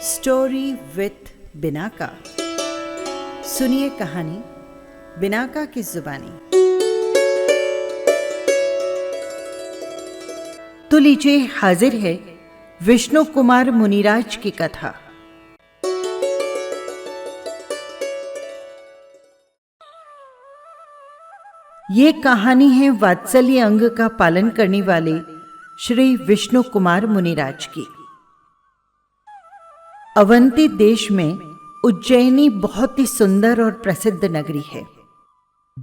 Story with Binaca. सुनिए कहानी Binaca की जुबानी। तो लीजिए, हाजिर है विष्णु कुमार मुनिराज की कथा। ये कहानी है वात्सल्य अंग का पालन करने वाले श्री विष्णु कुमार मुनिराज की। अवंती देश में उज्जैनी बहुत ही सुंदर और प्रसिद्ध नगरी है।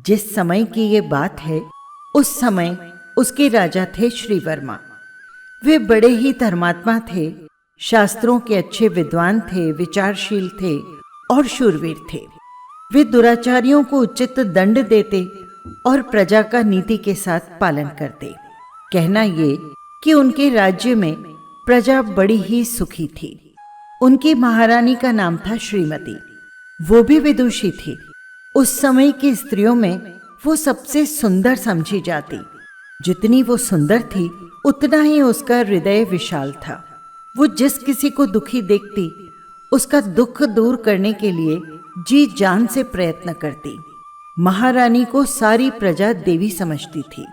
जिस समय की ये बात है, उस समय उसके राजा थे श्रीवर्मा। वे बड़े ही धर्मात्मा थे, शास्त्रों के अच्छे विद्वान थे, विचारशील थे और शूरवीर थे। वे दुराचारियों को उचित दंड देते और प्रजा का नीति के साथ पालन करते। कहना ये कि उनके राज्य में प्रजा बड़ी ही सुखी थी। उनकी महारानी का नाम था श्रीमती। वो भी विदुषी थी। उस समय की स्त्रियों में वो सबसे सुंदर समझी जाती। जितनी वो सुंदर थी, उतना ही उसका हृदय विशाल था। वो जिस किसी को दुखी देखती, उसका दुख दूर करने के लिए जी जान से प्रयत्न करती। महारानी को सारी प्रजा देवी समझती थी।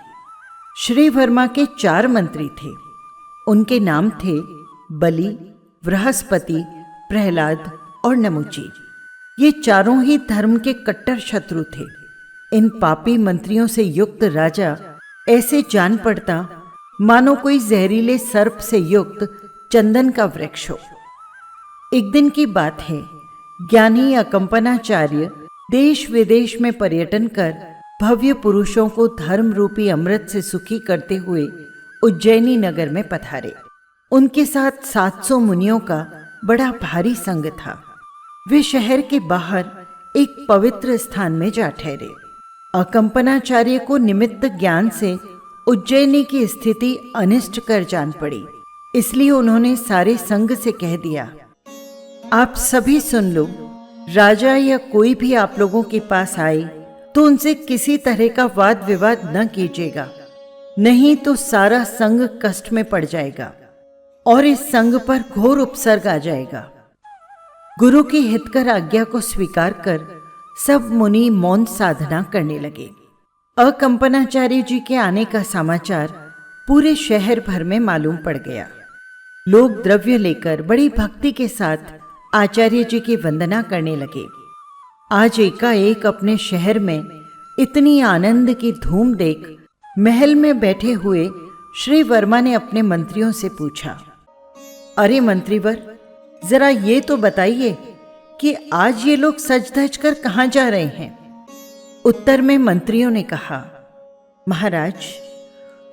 श्रीवर्मा के 4 मंत्री थे। उनके नाम थे बलि, बृहस्पति, प्रहलाद और नमुची। ये चारों ही धर्म के कट्टर शत्रु थे। इन पापी मंत्रियों से युक्त राजा ऐसे जान पड़ता मानो कोई जहरीले सर्प से युक्त चंदन का वृक्ष हो। एक दिन की बात है, ज्ञानी अकंपनाचार्य देश विदेश में पर्यटन कर भव्य पुरुषों को धर्म रूपी अमृत से सुखी करते हुए उज्जैनी नगर में पधारे। उनके साथ 700 मुनियों का बड़ा भारी संग था। वे शहर के बाहर एक पवित्र स्थान में जा ठहरे। अकंपनाचार्य को निमित्त ज्ञान से उज्जैनी की स्थिति अनिष्ट कर जान पड़ी। इसलिए उन्होंने सारे संग से कह दिया, आप सभी सुन लो, राजा या कोई भी आप लोगों के पास आए तो उनसे किसी तरह का वाद विवाद न कीजिएगा, नहीं तो सारा संग कष्ट में पड़ जाएगा और इस संग पर घोर उपसर्ग आ जाएगा। गुरु की हितकर आज्ञा को स्वीकार कर सब मुनि मौन साधना करने लगे। अकंपनाचार्य जी के आने का समाचार पूरे शहर भर में मालूम पड़ गया। लोग द्रव्य लेकर बड़ी भक्ति के साथ आचार्य जी की वंदना करने लगे। आज एकाएक अपने शहर में इतनी आनंद की धूम देख महल में बैठे हुए श्री वर्मा ने अपने मंत्रियों से पूछा, अरे मंत्रीवर, जरा ये तो बताइए कि आज ये लोग सज धज कर कहाँ जा रहे हैं? उत्तर में मंत्रियों ने कहा, महाराज,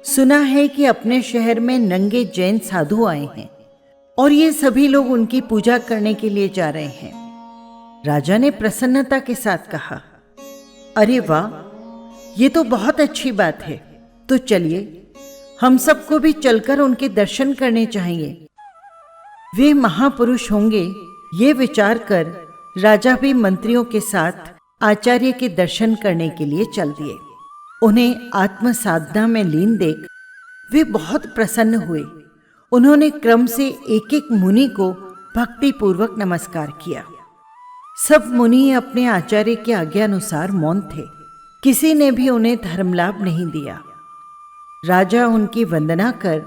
सुना है कि अपने शहर में नंगे जैन साधु आए हैं और ये सभी लोग उनकी पूजा करने के लिए जा रहे हैं। राजा ने प्रसन्नता के साथ कहा, अरे वाह, ये तो बहुत अच्छी बात है। तो चलिए, हम सबको भी चलकर उनके दर्शन करने चाहिए। वे महापुरुष होंगे, ये विचार कर राजा भी मंत्रियों के साथ आचार्य के दर्शन करने के लिए चल दिए। उन्हें आत्म साधना में लीन देख वे बहुत प्रसन्न हुए। उन्होंने क्रम से एक एक मुनि को भक्ति पूर्वक नमस्कार किया। सब मुनि अपने आचार्य के आज्ञानुसार मौन थे। किसी ने भी उन्हें धर्मलाभ नहीं दिया। राजा उनकी वंदना कर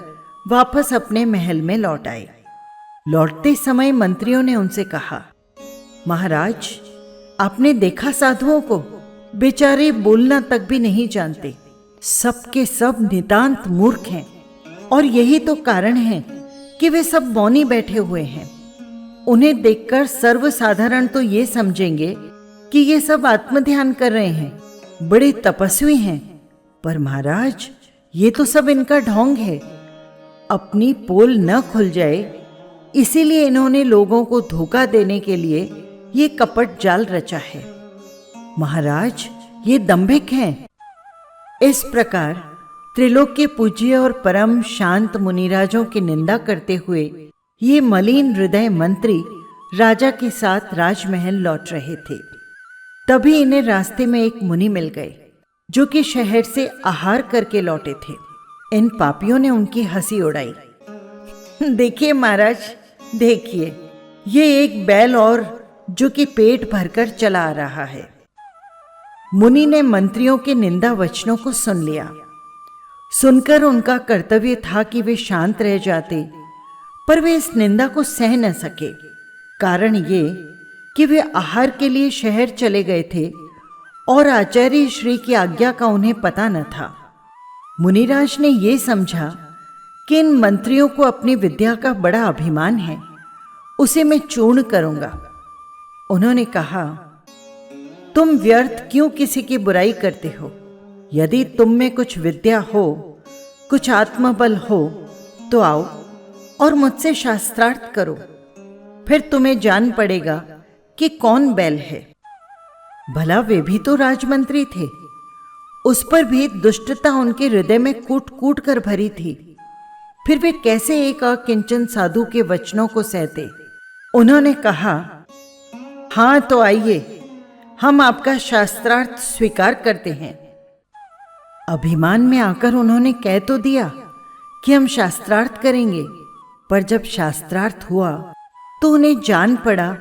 वापस अपने महल में लौट आए। लौटते समय मंत्रियों ने उनसे कहा, महाराज, आपने देखा साधुओं को? बेचारे बोलना तक भी नहीं जानते। सबके सब नितांत मूर्ख हैं और यही तो कारण है कि वे सब मौनी बैठे हुए हैं। उन्हें देखकर सर्वसाधारण तो ये समझेंगे कि ये सब आत्मध्यान कर रहे हैं, बड़े तपस्वी हैं। पर महाराज, ये तो सब इनका ढोंग है। अपनी पोल न खुल जाए, इसीलिए इन्होंने लोगों को धोखा देने के लिए ये कपट जाल रचा है। महाराज, ये दंभिक हैं। इस प्रकार त्रिलोक्य पूज्य और परम शांत मुनिराजों की निंदा करते हुए ये मलिन हृदय मंत्री राजा के साथ राजमहल लौट रहे थे। तभी इन्हें रास्ते में एक मुनि मिल गए, जो कि शहर से आहार करके लौटे थे। इन पापियों ने उनकी हंसी उड़ाई। देखिए महाराज, देखिए, ये एक बैल और जो कि पेट भरकर चला आ रहा है। मुनि ने मंत्रियों के निंदा वचनों को सुन लिया। सुनकर उनका कर्तव्य था कि वे शांत रह जाते, पर वे इस निंदा को सह न सके। कारण ये कि वे आहार के लिए शहर चले गए थे और आचार्य श्री की आज्ञा का उन्हें पता न था। मुनिराज ने यह समझा कि इन मंत्रियों को अपनी विद्या का बड़ा अभिमान है, उसे मैं चूर्ण करूंगा। उन्होंने कहा, तुम व्यर्थ क्यों किसी की बुराई करते हो? यदि तुम में कुछ विद्या हो, कुछ आत्मबल हो, तो आओ और मुझसे शास्त्रार्थ करो, फिर तुम्हें जान पड़ेगा कि कौन बैल है। भला वे भी तो राजमंत्री थे, उस पर भी दुष्टता उनके हृदय में कूट कूट कर भरी थी, फिर वे कैसे एक अकिंचन साधु के वचनों को सहते? उन्होंने कहा, हाँ तो आइए, हम आपका शास्त्रार्थ स्वीकार करते हैं। अभिमान में आकर उन्होंने कह तो दिया कि हम शास्त्रार्थ करेंगे, पर जब शास्त्रार्थ हुआ तो उन्हें जान पड़ा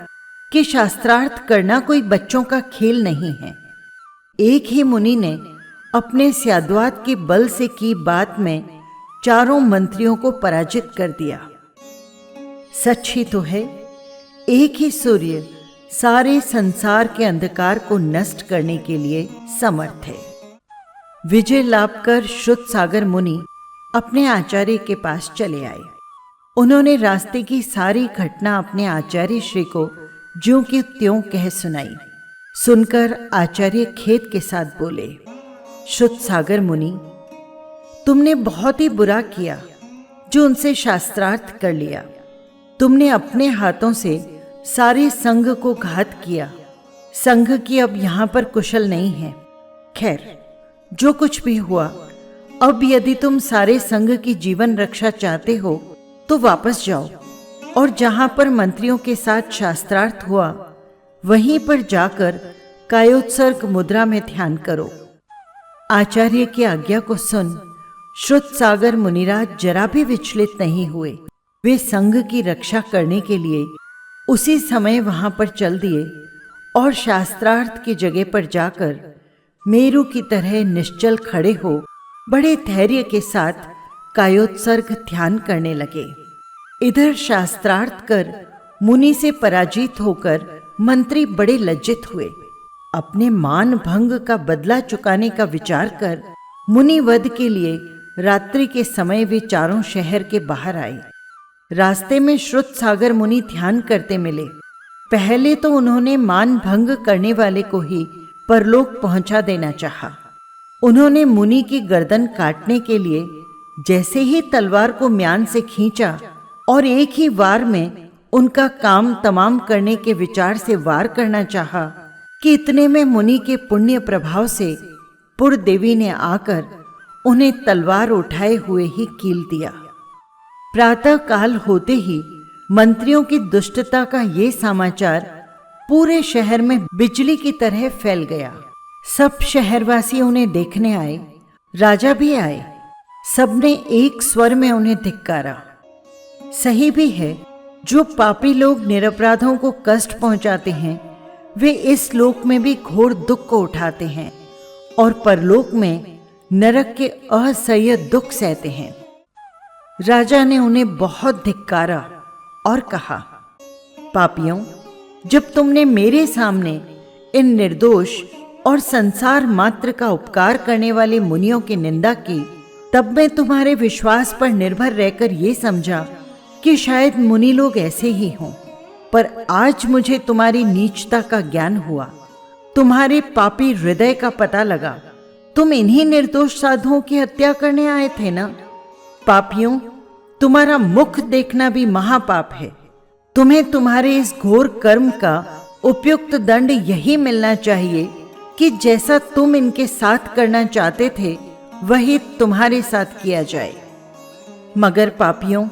कि शास्त्रार्थ करना कोई बच्चों का खेल नहीं है। एक ही मुनि ने अपने स्याद्वाद के बल से की बात में चारों मंत्रियों को पराजित कर दिया। सच ही तो है, एक ही सूर्य सारे संसार के अंधकार को नष्ट करने के लिए समर्थ है। विजय लाभ कर श्रुतसागर मुनि अपने आचार्य के पास चले आए। उन्होंने रास्ते की सारी घटना अपने आचार्य श्री को ज्यों की त्यों कह सुनाई। सुनकर आचार्य खेद के साथ बोले, श्रुतसागर मुनि, तुमने बहुत ही बुरा किया जो उनसे शास्त्रार्थ कर लिया। तुमने अपने हाथों से सारे संघ को घात किया। संघ की अब यहां पर कुशल नहीं है। खैर, जो कुछ भी हुआ, अब यदि तुम सारे संघ की जीवन रक्षा चाहते हो तो वापस जाओ और जहां पर मंत्रियों के साथ शास्त्रार्थ हुआ वहीं पर जाकर कायोत्सर्ग मुद्रा में ध्यान करो। आचार्य की आज्ञा को सुन श्रुतसागर मुनिराज जरा भी विचलित नहीं हुए। वे संघ की रक्षा करने के लिए उसी समय वहां पर चल दिए और शास्त्रार्थ की जगह पर जाकर मेरु की तरह निश्चल खड़े हो बड़े धैर्य के साथ कायोत्सर्ग ध्यान करने लगे। इधर शास्त्रार्थ कर मुनि से पराजित होकर मंत्री बड़े लज्जित हुए। अपने मान भंग का बदला चुकाने का विचार कर मुनि वध के लिए रात्रि के समय वे चारों शहर के बाहर आए। रास्ते में श्रुतसागर मुनि ध्यान करते मिले। पहले तो उन्होंने मान भंग करने वाले को ही परलोक पहुंचा देना चाहा। उन्होंने मुनि की गर्दन काटने के लिए जैसे ही तलवार को म्यान से खींचा और एक ही वार में उनका काम तमाम करने के विचार से वार करना चाहा कि इतने में मुनि के पुण्य प्रभाव से पुर देवी ने आकर उन्हें तलवार उठाए हुए ही कील दिया। प्रातः काल होते ही मंत्रियों की दुष्टता का ये समाचार पूरे शहर में बिजली की तरह फैल गया। सब शहरवासी उन्हें देखने आए, राजा भी आए। सबने एक स्वर में उन्हें धिक्कारा। सही भी है, जो पापी लोग निरपराधों को कष्ट पहुंचाते हैं वे इस लोक में भी घोर दुख को उठाते हैं और परलोक में नरक के असह्य दुख सहते हैं। राजा ने उन्हें बहुत धिक्कारा और कहा, पापियों, जब तुमने मेरे सामने इन निर्दोष और संसार मात्र का उपकार करने वाले मुनियों की निंदा की, तब मैं तुम्हारे विश्वास पर निर्भर रहकर ये समझा कि शायद मुनि लोग ऐसे ही हों। पर आज मुझे तुम्हारी नीचता का ज्ञान हुआ, तुम्हारे पापी हृदय का पता लगा। तुम इन्हीं निर्दोष साधुओं की हत्या करने आए थे ना? पापियों, तुम्हारा मुख देखना भी महापाप है। तुम्हें तुम्हारे इस घोर कर्म का उपयुक्त दंड यही मिलना चाहिए कि जैसा तुम इनके साथ करना चाहते थे वही तुम्हारे साथ किया जाए। मगर पापियों,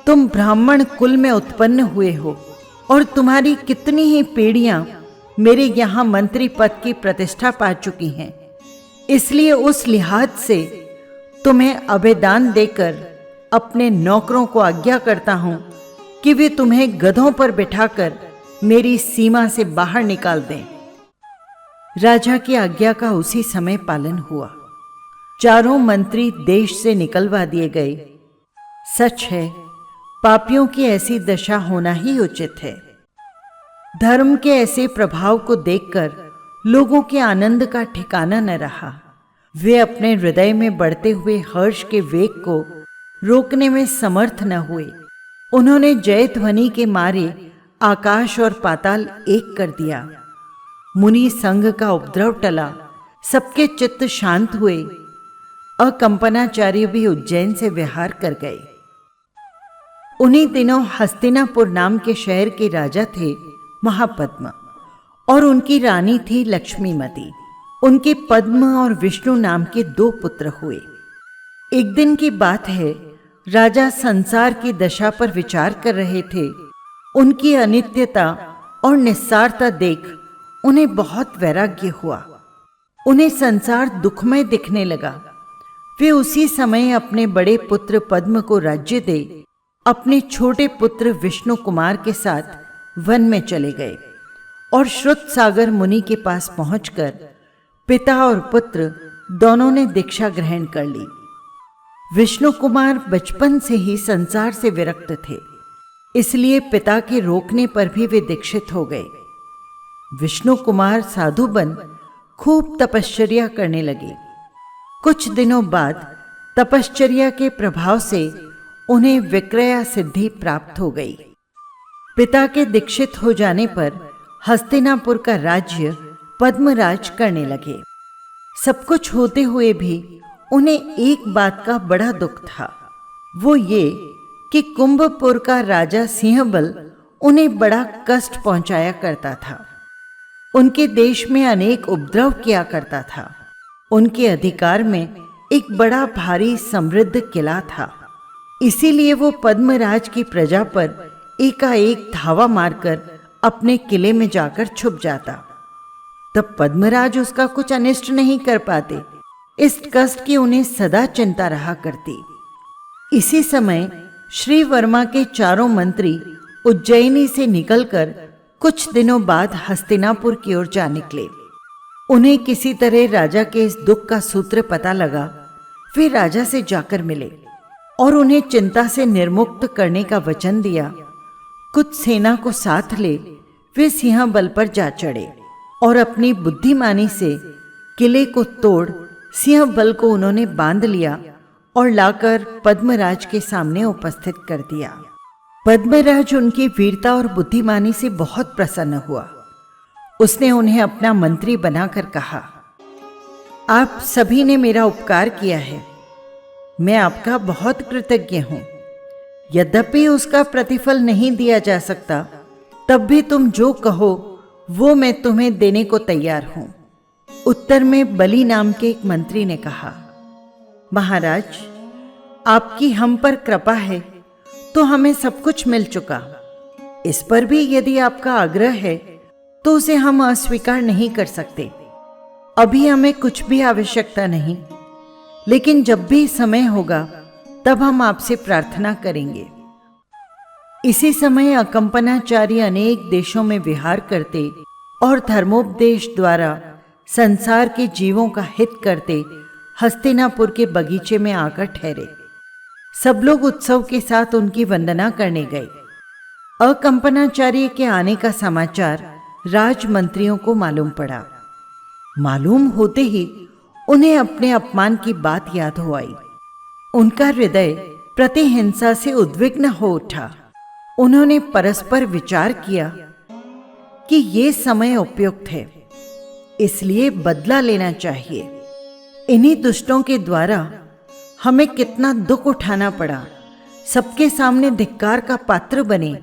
तुम ब्राह्मण कुल में उत्पन्न हुए हो और तुम्हारी कितनी ही पीढ़ियां मेरे यहाँ मंत्री पद की प्रतिष्ठा पा चुकी हैं। इसलिए उस लिहाज से तुम्हें अभेदान देकर अपने नौकरों को आज्ञा करता हूं कि वे तुम्हें गधों पर बिठाकर मेरी सीमा से बाहर निकाल दें। राजा की आज्ञा का उसी समय पालन हुआ। चारों मंत्री देश से निकलवा दिए गए। सच है, पापियों की ऐसी दशा होना ही उचित है। धर्म के ऐसे प्रभाव को देखकर लोगों के आनंद का ठिकाना न रहा। वे अपने हृदय में बढ़ते हुए हर्ष के वेग को रोकने में समर्थ न हुए। उन्होंने जय ध्वनि के मारे आकाश और पाताल एक कर दिया। मुनि संघ का उपद्रव टला, सबके चित्त शांत हुए। अकंपनाचार्य भी उज्जैन से विहार कर गए। उन्हीं दिनों हस्तिनापुर नाम के शहर के राजा थे महापद्म और उनकी रानी थी लक्ष्मीमती। उनके पद्म और विष्णु नाम के 2 पुत्र हुए। एक दिन की बात है, राजा संसार की दशा पर विचार कर रहे थे। उनकी अनित्यता और निस्सारता देख उन्हें बहुत वैराग्य हुआ। उन्हें संसार दुखमय दिखने लगा। वे उसी समय अपने बड़े पुत्र पद्म को राज्य दे अपने छोटे पुत्र विष्णु कुमार के साथ वन में चले गए और श्रुत सागर मुनि के पास पहुंचकर पिता और पुत्र दोनों ने दीक्षा ग्रहण कर ली। विष्णु कुमार बचपन से ही संसार से विरक्त थे, इसलिए पिता के रोकने पर भी वे दीक्षित हो गए। विष्णु कुमार साधु बन खूब तपश्चर्या करने लगे। कुछ दिनों बाद तपश्चर्या के प्रभाव से उन्हें विक्रया सिद्धि प्राप्त हो गई। पिता के दीक्षित हो जाने पर हस्तिनापुर का राज्य पद्मराज करने लगे। सब कुछ होते हुए भी उन्हें एक बात का बड़ा दुख था। वो ये कि कुंभपुर का राजा सिंहबल उन्हें बड़ा कष्ट पहुंचाया करता था। उनके देश में अनेक उपद्रव किया करता था। उनके अधिकार में एक बड़ा भारी समृद्ध किला था। इसीलिए वो पद्मराज की प्रजा पर एकाएक धावा मारकर अपने किले में जाकर छुप जाता। तब पद्मराज उसका कुछ अनिष्ट नहीं कर पाते। इस कष्ट की उन्हें सदा चिंता रहा करती। इसी समय श्री वर्मा के चारों मंत्री उज्जैनी से निकलकर कुछ दिनों बाद हस्तिनापुर की ओर जा निकले। उन्हें किसी तरह राजा के इस दुख का सूत्र पता लगा। वे राजा से जाकर मिले और उन्हें चिंता से निर्मुक्त करने का वचन दिया। कुछ सेना को साथ ले वे सिंहबल पर जा चढ़े और अपनी बुद्धिमानी से किले को तोड़ सिंहबल को उन्होंने बांध लिया और लाकर पद्मराज के सामने उपस्थित कर दिया। पद्मराज उनकी वीरता और बुद्धिमानी से बहुत प्रसन्न हुआ। उसने उन्हें अपना मंत्री बनाकर कहा, आप सभी ने मेरा उपकार किया है। मैं आपका बहुत कृतज्ञ हूं। यद्यपि उसका प्रतिफल नहीं दिया जा सकता, तब भी तुम जो कहो वो मैं तुम्हें देने को तैयार हूं। उत्तर में बलि नाम के एक मंत्री ने कहा, महाराज, आपकी हम पर कृपा है तो हमें सब कुछ मिल चुका। इस पर भी यदि आपका आग्रह है तो उसे हम अस्वीकार नहीं कर सकते। अभी हमें कुछ भी आवश्यकता नहीं, लेकिन जब भी समय होगा तब हम आपसे प्रार्थना करेंगे। इसी समय अकंपनाचार्य अनेक देशों में विहार करते और धर्मोपदेश द्वारा संसार के जीवों का हित करते हस्तिनापुर के बगीचे में आकर ठहरे। सब लोग उत्सव के साथ उनकी वंदना करने गए। अकंपनाचार्य के आने का समाचार राजमंत्रियों को मालूम पड़ा। मालूम होते ही उन्हें अपने अपमान की बात याद हो आई। उनका हृदय प्रतिहिंसा से उद्विग्न हो उठा। उन्होंने परस्पर विचार किया कि ये समय उपयुक्त है, इसलिए बदला लेना चाहिए। इन्हीं दुष्टों के द्वारा हमें कितना दुख उठाना पड़ा। सबके सामने धिक्कार का पात्र बने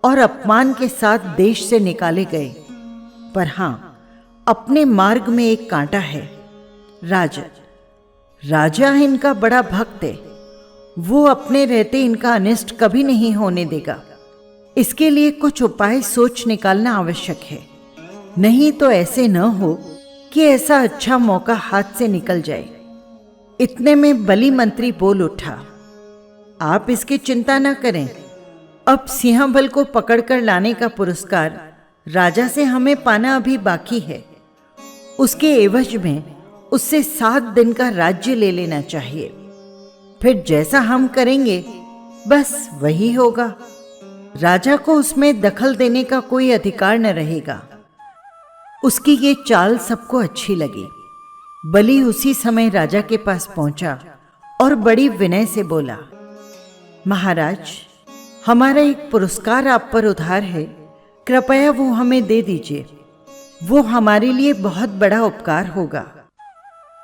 और अपमान के साथ देश से निकाले गए। पर हां, अपने मार्ग में एक कांटा है। राजा इनका बड़ा भक्त है। वो अपने रहते इनका अनिष्ट कभी नहीं होने देगा। इसके लिए कुछ उपाय सोच निकालना आवश्यक है। नहीं तो ऐसे न हो कि ऐसा अच्छा मौका हाथ से निकल जाए। इतने में बलि मंत्री बोल उठा, आप इसकी चिंता न करें। अब सिंहबल को पकड़कर लाने का पुरस्कार राजा से हमें पाना अभी बाकी है। उसके एवज में उससे 7 दिन का राज्य ले लेना चाहिए। फिर जैसा हम करेंगे बस वही होगा। राजा को उसमें दखल देने का कोई अधिकार न रहेगा। उसकी ये चाल सबको अच्छी लगी। बलि उसी समय राजा के पास पहुंचा और बड़ी विनय से बोला, महाराज, हमारा एक पुरस्कार आप पर उधार है, कृपया वो हमें दे दीजिए। वो हमारे लिए बहुत बड़ा उपकार होगा।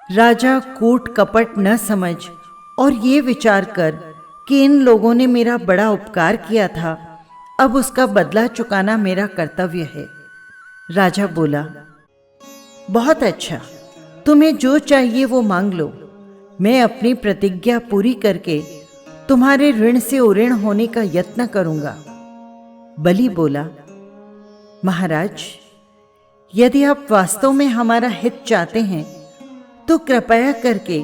राजा कूट कपट न समझ और ये विचार कर कि इन लोगों ने मेरा बड़ा उपकार किया था, अब उसका बदला चुकाना मेरा कर्तव्य है। राजा बोला, बहुत अच्छा, तुम्हें जो चाहिए वो मांग लो। मैं अपनी प्रतिज्ञा पूरी करके तुम्हारे ऋण से उऋण होने का यत्न करूंगा। बलि बोला, महाराज, यदि आप वास्तव में हमारा हित चाहते हैं तो कृपया करके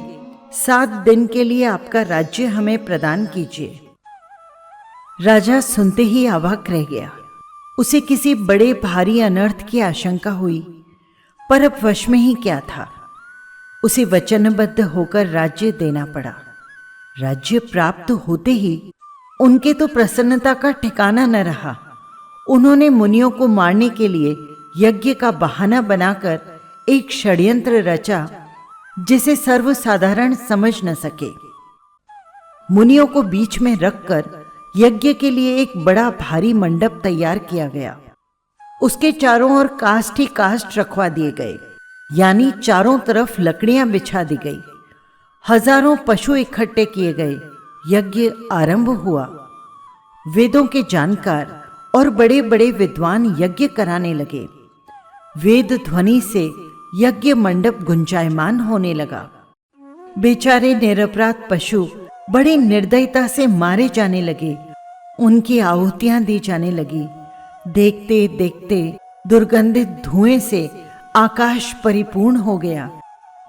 7 दिन के लिए आपका राज्य हमें प्रदान कीजिए। राजा सुनते ही अवाक रह गया। उसे किसी बड़े भारी अनर्थ की आशंका हुई, पर अब वश में ही क्या था। उसे वचनबद्ध होकर राज्य देना पड़ा। राज्य प्राप्त होते ही उनके तो प्रसन्नता का ठिकाना न रहा। उन्होंने मुनियों को मारने के लिए यज्ञ का बहाना बनाकर एक षड्यंत्र रचा जिसे सर्वसाधारण समझ न सके। मुनियों को बीच में रखकर यज्ञ के लिए एक बड़ा भारी मंडप तैयार किया गया। उसके चारों ओर काष्ठ ही काष्ठ रखवा दिए गए, यानी चारों तरफ लकड़ियां बिछा दी गई। हजारों पशु इकट्ठे किए गए। यज्ञ आरंभ हुआ। वेदों के जानकार और बड़े बड़े विद्वान यज्ञ कराने लगे। वेद ध्वनि से यज्ञ मंडप गुंजायमान होने लगा। बेचारे निरपराध पशु बड़ी निर्दयता से मारे जाने लगे। उनकी आहुतियां दी जाने लगी। देखते देखते दुर्गंधित धुएं से आकाश परिपूर्ण हो गया।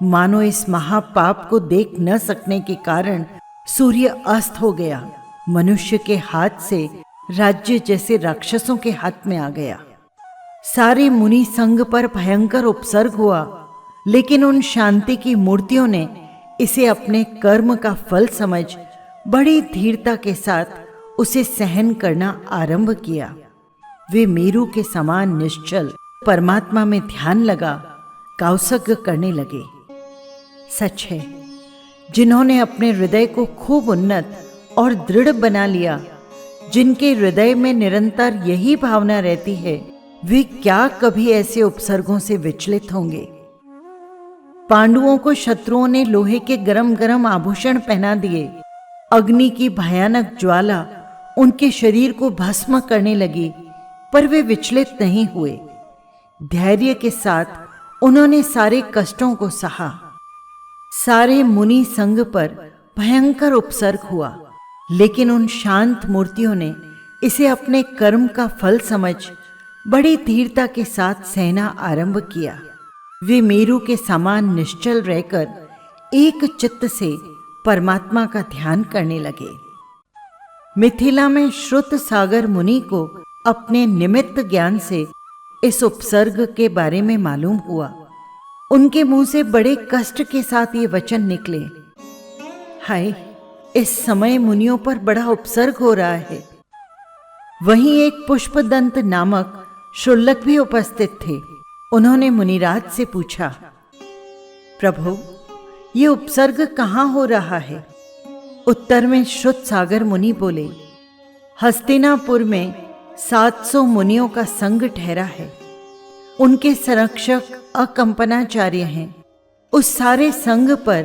मानो इस महापाप को देख न सकने के कारण सूर्य अस्त हो गया। मनुष्य के हाथ से राज्य जैसे राक्षसों के हाथ में आ गया। सारे मुनि संघ पर भयंकर उपसर्ग हुआ, लेकिन उन शांति की मूर्तियों ने इसे अपने कर्म का फल समझ बड़ी धीरता के साथ उसे सहन करना आरंभ किया। वे मेरु के समान निश्चल परमात्मा में ध्यान लगा कौसग करने लगे। सच है, जिन्होंने अपने हृदय को खूब उन्नत और दृढ़ बना लिया, जिनके हृदय में निरंतर यही भावना रहती है, वे क्या कभी ऐसे उपसर्गों से विचलित होंगे। पांडवों को शत्रुओं ने लोहे के गरम गरम आभूषण पहना दिए। अग्नि की भयानक ज्वाला उनके शरीर को भस्म करने लगी, पर वे विचलित नहीं हुए। धैर्य के साथ उन्होंने सारे कष्टों को सहा। सारे मुनि संघ पर भयंकर उपसर्ग हुआ, लेकिन उन शांत मूर्तियों ने इसे अपने कर्म का फल समझ बड़ी धीरता के साथ सहना आरंभ किया। वे मेरु के समान निश्चल रहकर एक चित्त से परमात्मा का ध्यान करने लगे। मिथिला में श्रुत सागर मुनि को अपने निमित्त ज्ञान से इस उपसर्ग के बारे में मालूम हुआ। उनके मुंह से बड़े कष्ट के साथ ये वचन निकले, हाय, इस समय मुनियों पर बड़ा उपसर्ग हो रहा है। वहीं एक पुष्पदंत नामक शुल्लक भी उपस्थित थे। उन्होंने मुनिराज से पूछा, प्रभु, ये उपसर्ग कहाँ हो रहा है? उत्तर में श्रुत सागर मुनि बोले, हस्तिनापुर में 700 मुनियों का संग ठहरा है। उनके संरक्षक अकंपनाचार्य हैं। उस सारे संग पर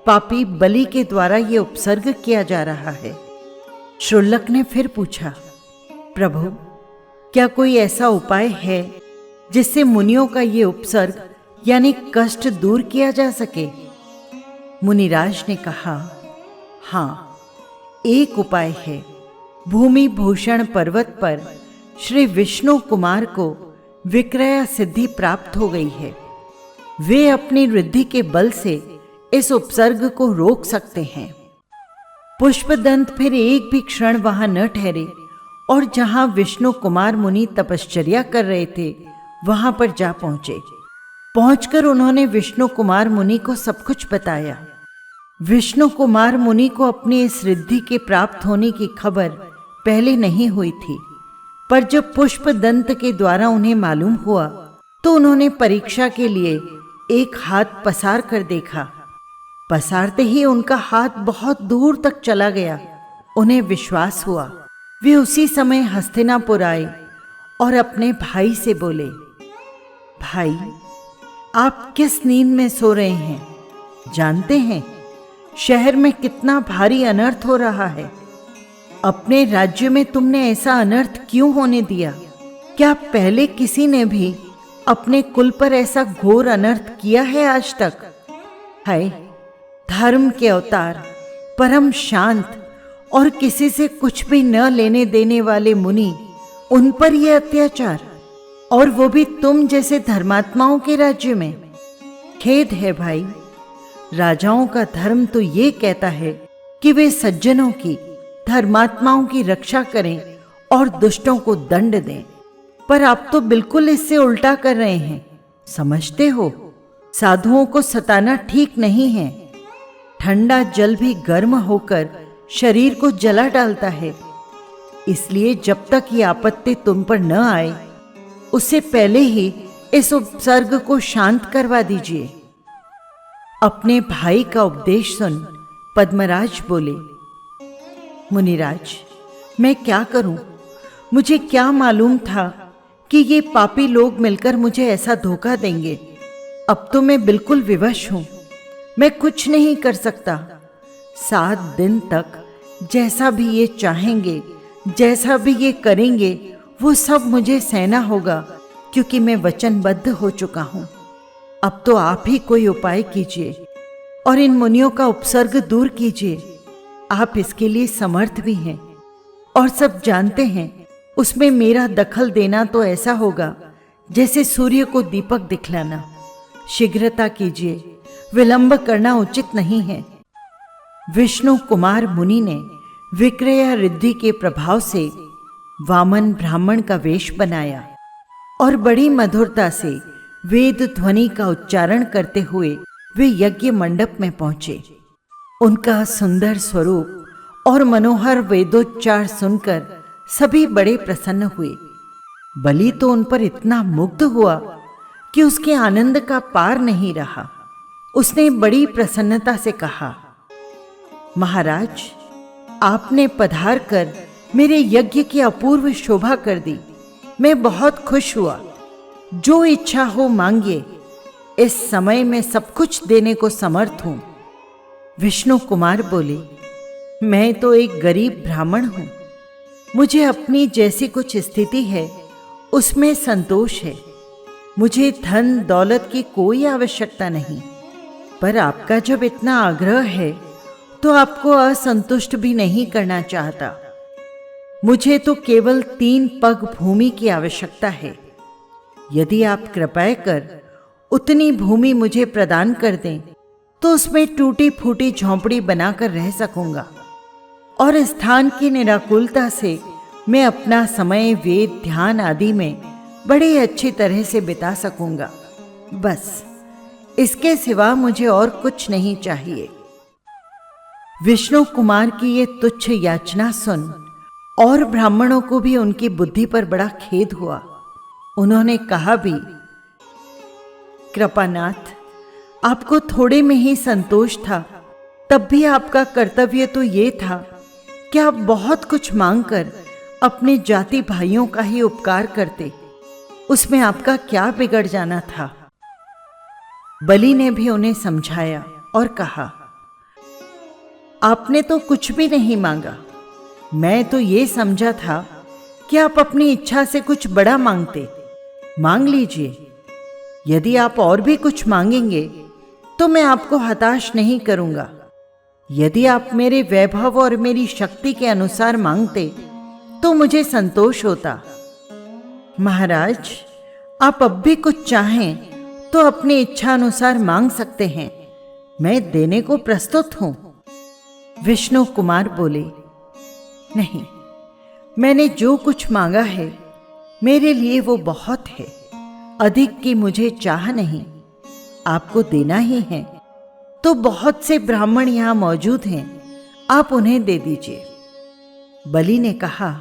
पापी बलि के द्वारा ये उपसर्ग किया जा रहा है। शुल्लक ने फिर पूछा, प्रभु, क्या कोई ऐसा उपाय है जिससे मुनियों का ये उपसर्ग यानी कष्ट दूर किया जा सके? मुनिराज ने कहा, हाँ, एक उपाय है। भूमि भूषण पर्वत पर श्री विष्णु कुमार को विक्रय सिद्धि प्राप्त हो गई है। वे अपनी रिद्धि के बल से इस उपसर्ग को रोक सकते हैं। पुष्पदंत फिर एक भी क्षण वहां न ठहरे और जहां विष्णु कुमार मुनि तपश्चर्या कर रहे थे वहां पर जा पहुंचे। पहुंचकर उन्होंने विष्णु कुमार मुनि को सब कुछ बताया। विष्णु कुमार मुनि को अपनी इस रिद्धि के प्राप्त होने की खबर पहले नहीं हुई थी, पर जब पुष्प दंत के द्वारा उन्हें मालूम हुआ तो उन्होंने परीक्षा के लिए एक हाथ पसार कर देखा। पसारते ही उनका हाथ बहुत दूर तक चला गया। उन्हें विश्वास हुआ। वे उसी समय हस्तिनापुर आए और अपने भाई से बोले, भाई, आप किस नींद में सो रहे हैं? जानते हैं शहर में कितना भारी अनर्थ हो रहा है। अपने राज्य में तुमने ऐसा अनर्थ क्यों होने दिया? क्या पहले किसी ने भी अपने कुल पर ऐसा घोर अनर्थ किया है आज तक? हाय, धर्म के अवतार, परम शांत और किसी से कुछ भी न लेने देने वाले मुनि, उन पर यह अत्याचार, और वो भी तुम जैसे धर्मात्माओं के राज्य में। खेद है भाई। राजाओं का धर्म तो ये कहता है कि वे सज्जनों की, धर्मात्माओं की रक्षा करें और दुष्टों को दंड दें, पर आप तो बिल्कुल इससे उल्टा कर रहे हैं। समझते हो, साधुओं को सताना ठीक नहीं है। ठंडा जल भी गर्म होकर शरीर को जला डालता है। इसलिए जब तक ये आपत्ति तुम पर न आए, उससे पहले ही इस उपसर्ग को शांत करवा दीजिए। अपने भाई का उपदेश सुन पद्मराज बोले, मुनिराज, मैं क्या करूं? मुझे क्या मालूम था कि ये पापी लोग मिलकर मुझे ऐसा धोखा देंगे। अब तो मैं बिल्कुल विवश हूं। मैं कुछ नहीं कर सकता। 7 दिन तक जैसा भी ये चाहेंगे, जैसा भी ये करेंगे, वो सब मुझे सहना होगा, क्योंकि मैं वचनबद्ध हो चुका हूं। अब तो आप ही कोई उपाय कीजिए और इन मुनियों का उपसर्ग दूर कीजिए। आप इसके लिए समर्थ भी हैं और सब जानते हैं। उसमें मेरा दखल देना तो ऐसा होगा जैसे सूर्य को दीपक दिखलाना। शीघ्रता कीजिए, विलंब करना उचित नहीं है। विष्णु कुमार मुनि ने विक्रय रिद्धि के प्रभाव से वामन ब्राह्मण का वेश बनाया और बड़ी मधुरता से वेद ध्वनि का उच्चारण करते हुए वे यज्ञ मंडप में पहुंचे। उनका सुंदर स्वरूप और मनोहर वेदोच्चार सुनकर सभी बड़े प्रसन्न हुए। बलि तो उन पर इतना मुग्ध हुआ कि उसके आनंद का पार नहीं रहा। उसने बड़ी प्रसन्नता से कहा, महाराज, आपने पधार कर मेरे यज्ञ की अपूर्व शोभा कर दी। मैं बहुत खुश हुआ। जो इच्छा हो मांगिए, इस समय मैं सब कुछ देने को समर्थ हूं। विष्णु कुमार बोले, मैं तो एक गरीब ब्राह्मण हूं। मुझे अपनी जैसी कुछ स्थिति है उसमें संतोष है। मुझे धन दौलत की कोई आवश्यकता नहीं, पर आपका जब इतना आग्रह है तो आपको असंतुष्ट भी नहीं करना चाहता। मुझे तो केवल 3 पग भूमि की आवश्यकता है। यदि आप कृपया कर उतनी भूमि मुझे प्रदान कर दें तो उसमें टूटी फूटी झोंपड़ी बनाकर रह सकूंगा और स्थान की निराकुलता से मैं अपना समय वेद ध्यान आदि में बड़ी अच्छी तरह से बिता सकूंगा। बस इसके सिवा मुझे और कुछ नहीं चाहिए। विष्णु कुमार की ये तुच्छ याचना सुन और ब्राह्मणों को भी उनकी बुद्धि पर बड़ा खेद हुआ। उन्होंने कहा भी, कृपानाथ, आपको थोड़े में ही संतोष था, तब भी आपका कर्तव्य तो ये था कि आप बहुत कुछ मांगकर अपने जाति भाइयों का ही उपकार करते। उसमें आपका क्या बिगड़ जाना था? बलि ने भी उन्हें समझाया और कहा, आपने तो कुछ भी नहीं मांगा। मैं तो ये समझा था कि आप अपनी इच्छा से कुछ बड़ा मांगते। मांग लीजिए। यदि आप और भी कुछ मांगेंगे तो मैं आपको हताश नहीं करूंगा। यदि आप मेरे वैभव और मेरी शक्ति के अनुसार मांगते तो मुझे संतोष होता। महाराज, आप अब भी कुछ चाहें तो अपनी इच्छा अनुसार मांग सकते हैं। मैं देने को प्रस्तुत हूं। विष्णु कुमार बोले, नहीं, मैंने जो कुछ मांगा है मेरे लिए वो बहुत है, अधिक की मुझे चाह नहीं, आपको देना ही है। तो बहुत से ब्राह्मण यहाँ मौजूद हैं, आप उन्हें दे दीजिए। बलि ने कहा,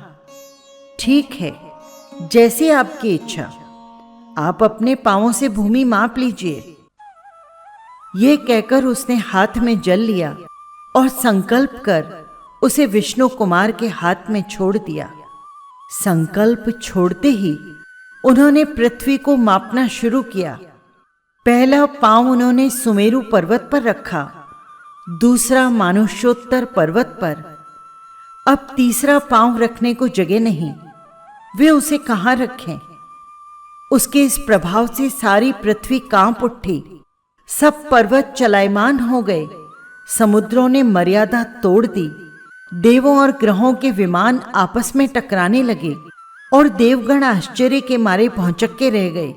ठीक है, जैसी आपकी इच्छा, आप अपने पांवों से भूमि माप लीजिए। ये कहकर उसने हाथ में जल लिया और संकल्प कर उसे विष्णु कुमार के हाथ में छोड़ दिया। संकल्प छोड़ते ही उन्होंने पृथ्वी को मापना शुरू किया। पहला पांव उन्होंने सुमेरु पर्वत पर रखा, दूसरा मानुष्योत्तर पर्वत पर। अब तीसरा पांव रखने को जगह नहीं, वे उसे कहां रखें? उसके इस प्रभाव से सारी पृथ्वी कांप उठी, सब पर्वत चलायमान हो गए, समुद्रों ने मर्यादा तोड़ दी, देवों और ग्रहों के विमान आपस में टकराने लगे और देवगण आश्चर्य के मारे भौंचक्के रह गए।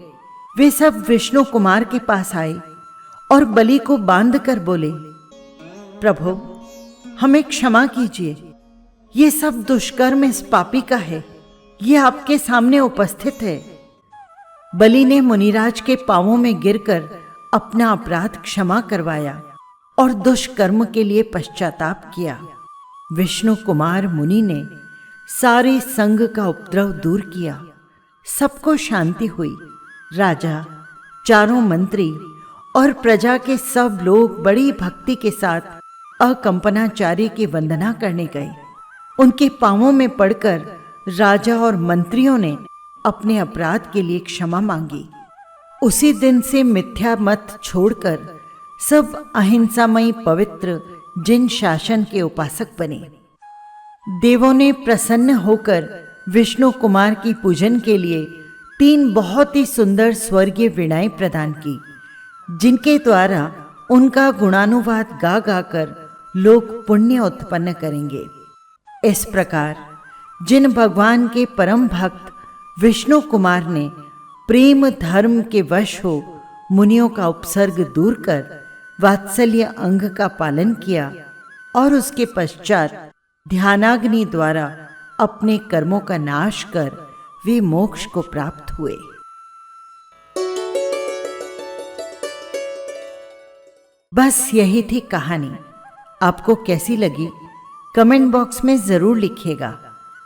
वे सब विष्णु कुमार के पास आए और बलि को बांध कर बोले, प्रभु हमें क्षमा कीजिए, ये सब दुष्कर्म इस पापी का है, ये आपके सामने उपस्थित है। बलि ने मुनिराज के पांवों में गिरकर अपना अपराध क्षमा करवाया और दुष्कर्म के लिए पश्चाताप किया। विष्णु कुमार मुनि ने सारे संग का उपद्रव दूर किया, सबको शांति हुई। राजा, चारों मंत्री और प्रजा के सब लोग बड़ी भक्ति के साथ अकंपनाचार्य की वंदना करने गए। उनके पांवों में पड़कर राजा और मंत्रियों ने अपने अपराध के लिए क्षमा मांगी। उसी दिन से मिथ्या मत छोड़कर सब अहिंसामयी पवित्र जिन शासन के उपासक बने। देवों ने प्रसन्न होकर विष्णु कुमार की पूजन के लिए 3 बहुत ही सुंदर स्वर्गीय वीणाएं प्रदान की, जिनके द्वारा उनका गुणानुवाद गा गाकर लोग पुण्य उत्पन्न करेंगे। इस प्रकार जिन भगवान के परम भक्त विष्णु कुमार ने प्रेम धर्म के वश हो मुनियों का उपसर्ग दूर कर वात्सल्य अंग का पालन किया और उसके पश्चात ध्यानाग्नि द्वारा अपने कर्मों का नाश कर वे मोक्ष को प्राप्त हुए। बस यही थी कहानी। आपको कैसी लगी कमेंट बॉक्स में जरूर लिखिएगा।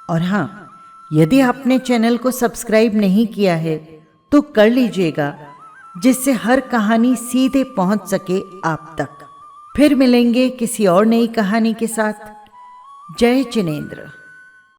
और हाँ, यदि आपने चैनल को सब्सक्राइब नहीं किया है तो कर लीजिएगा, जिससे हर कहानी सीधे पहुंच सके आप तक। फिर मिलेंगे किसी और नई कहानी के साथ। जय जिनेंद्र।